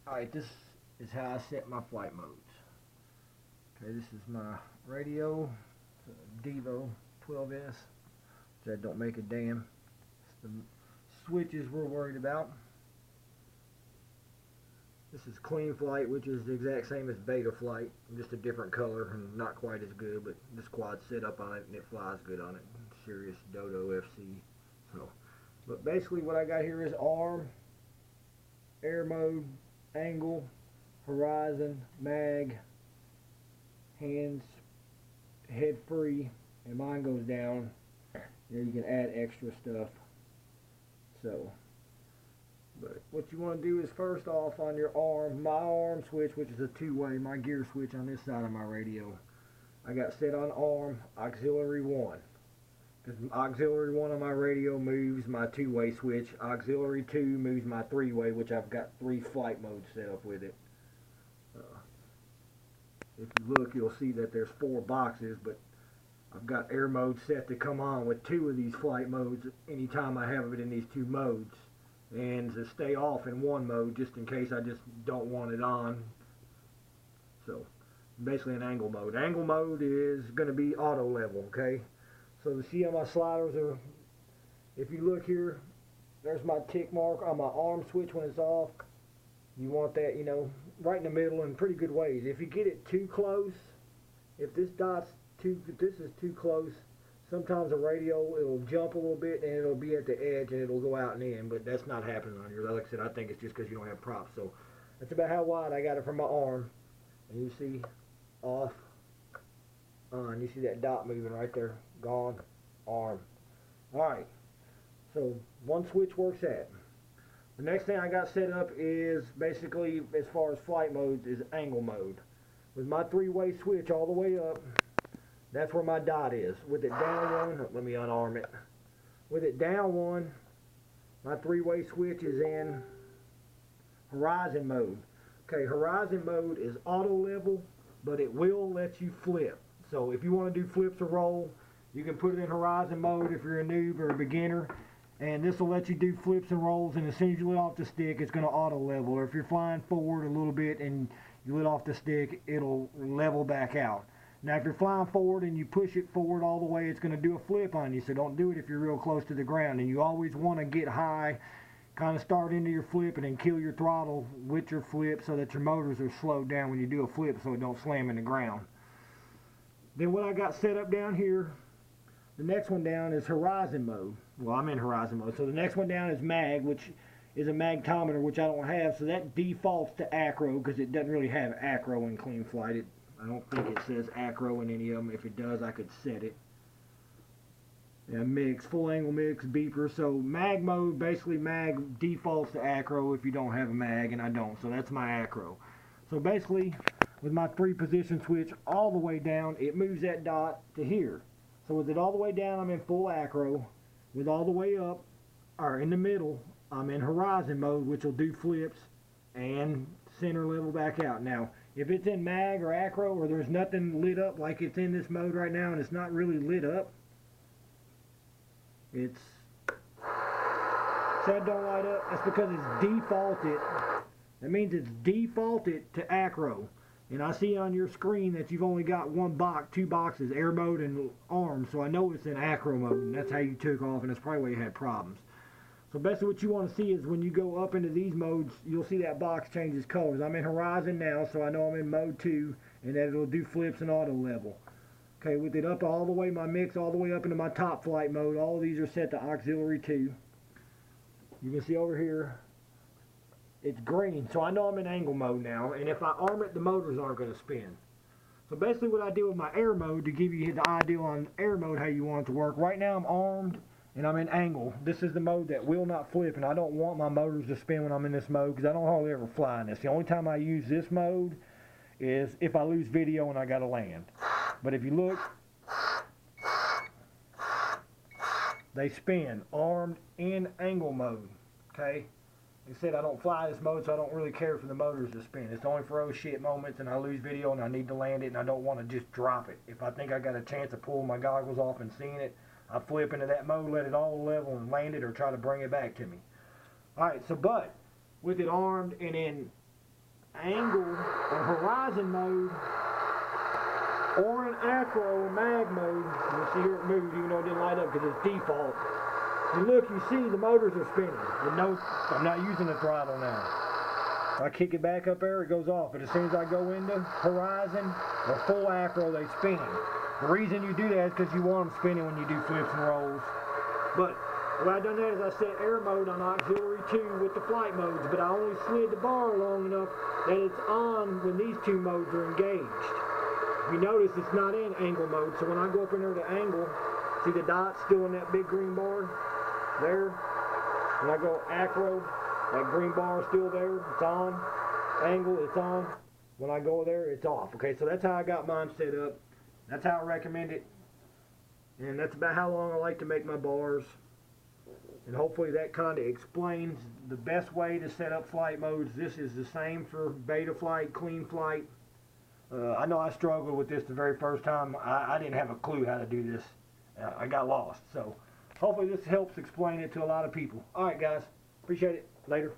Alright, this is how I set my flight modes. Okay, this is my radio, Devo 12S. That don't make a damn. It's the switches we're worried about. This is Clean Flight, which is the exact same as Beta Flight, just a different color and not quite as good, but this quad's set up on it and it flies good on it. Sirius Dodo FC. So, but basically what I got here is arm, air mode, angle, horizon, mag, hands, head free, and mine goes down. There you can add extra stuff. So, but what you want to do is first off on your arm, my arm switch, which is a two-way, my gear switch on this side of my radio, I got set on arm auxiliary 1. Because auxiliary 1 on my radio moves my two-way switch. Auxiliary 2 moves my three-way, which I've got 3 flight modes set up with it. If you look, you'll see that there's 4 boxes, but I've got air mode set to come on with 2 of these flight modes anytime I have it in these 2 modes, and to stay off in 1 mode just in case I just don't want it on. So basically an angle mode. Angle mode is going to be auto level, okay? So to see how my sliders are, if you look here, there's my tick mark on my arm switch when it's off. You want that, you know, right in the middle in pretty good ways. If you get it too close, if this is too close, sometimes the radio, it'll jump a little bit and it'll be at the edge and it'll go out and in, but that's not happening on yours. Like I said, I think it's just because you don't have props. So that's about how wide I got it from my arm. And you see off, on. You see that dot moving right there. Gone, arm. Alright, so one switch works that. The next thing I got set up is basically, as far as flight modes, is angle mode. With my 3-way switch all the way up, that's where my dot is. With it down 1, let me unarm it. With it down 1, my 3-way switch is in horizon mode. Okay, horizon mode is auto level, but it will let you flip. So if you want to do flips or roll, you can put it in horizon mode if you're a noob or a beginner, and this will let you do flips and rolls, and as soon as you let off the stick, it's going to auto level. Or if you're flying forward a little bit and you let off the stick, it'll level back out. Now if you're flying forward and you push it forward all the way, it's going to do a flip on you, so don't do it if you're real close to the ground. And you always want to get high, kind of start into your flip and then kill your throttle with your flip so that your motors are slowed down when you do a flip so it don't slam in the ground. Then what I got set up down here, the next one down is horizon mode. Well, I'm in horizon mode. So the next one down is mag, which is a magnetometer, which I don't have. So that defaults to acro because it doesn't really have acro in Clean Flight. I don't think it says acro in any of them. If it does, I could set it. Yeah, mix, full angle mix, beeper. So mag mode, basically mag defaults to acro if you don't have a mag, and I don't. So that's my acro. So basically, with my 3-position switch all the way down, it moves that dot to here. So with it all the way down, I'm in full acro. With all the way up, or in the middle, I'm in horizon mode, which will do flips and center level back out. Now, if it's in mag or acro, or there's nothing lit up like it's in this mode right now, and it's not really lit up, it's, so it don't light up, that's because it's defaulted. That means it's defaulted to acro. And I see on your screen that you've only got 2 boxes, air mode and arm, so I know it's in acro mode, and that's how you took off, and that's probably why you had problems. So basically what you want to see is when you go up into these modes, you'll see that box changes colors. I'm in horizon now, so I know I'm in mode 2, and that it'll do flips and auto level. Okay, with it up all the way, my mix all the way up into my top flight mode, all of these are set to auxiliary 2. You can see over here, it's green, so I know I'm in angle mode now, and if I arm it, the motors aren't going to spin. So basically what I do with my air mode, to give you the idea on air mode how you want it to work, right now I'm armed and I'm in angle. This is the mode that will not flip, and I don't want my motors to spin when I'm in this mode because I don't hardly ever fly in this. The only time I use this mode is if I lose video and I got to land. But if you look, they spin, armed in angle mode, okay? Like I said, I don't fly this mode, so I don't really care for the motors to spin. It's only for oh shit moments and I lose video and I need to land it and I don't want to just drop it. If I think I got a chance of pulling my goggles off and seeing it, I flip into that mode, let it all level and land it, or try to bring it back to me. Alright, so but with it armed and in angle or horizon mode or an acro mag mode. You'll see here it moved even though it didn't light up because it's default. And look, you see the motors are spinning. And no, I'm not using the throttle now. If I kick it back up there, it goes off. But as soon as I go into horizon or full acro, they spin. The reason you do that is because you want them spinning when you do flips and rolls. But what I done that is I set air mode on auxiliary 2 with the flight modes, but I only slid the bar long enough that it's on when these two modes are engaged. If you notice, it's not in angle mode, so when I go up in there to angle, see the dots still in that big green bar? There. When I go acro, that green bar is still there, it's on. Angle, it's on. When I go there, it's off. Okay, so that's how I got mine set up. That's how I recommend it. And that's about how long I like to make my bars. And hopefully that kind of explains the best way to set up flight modes. This is the same for Betaflight, Clean Flight. I know I struggled with this the very first time. I didn't have a clue how to do this. I got lost. So hopefully this helps explain it to a lot of people. Alright guys, appreciate it. Later.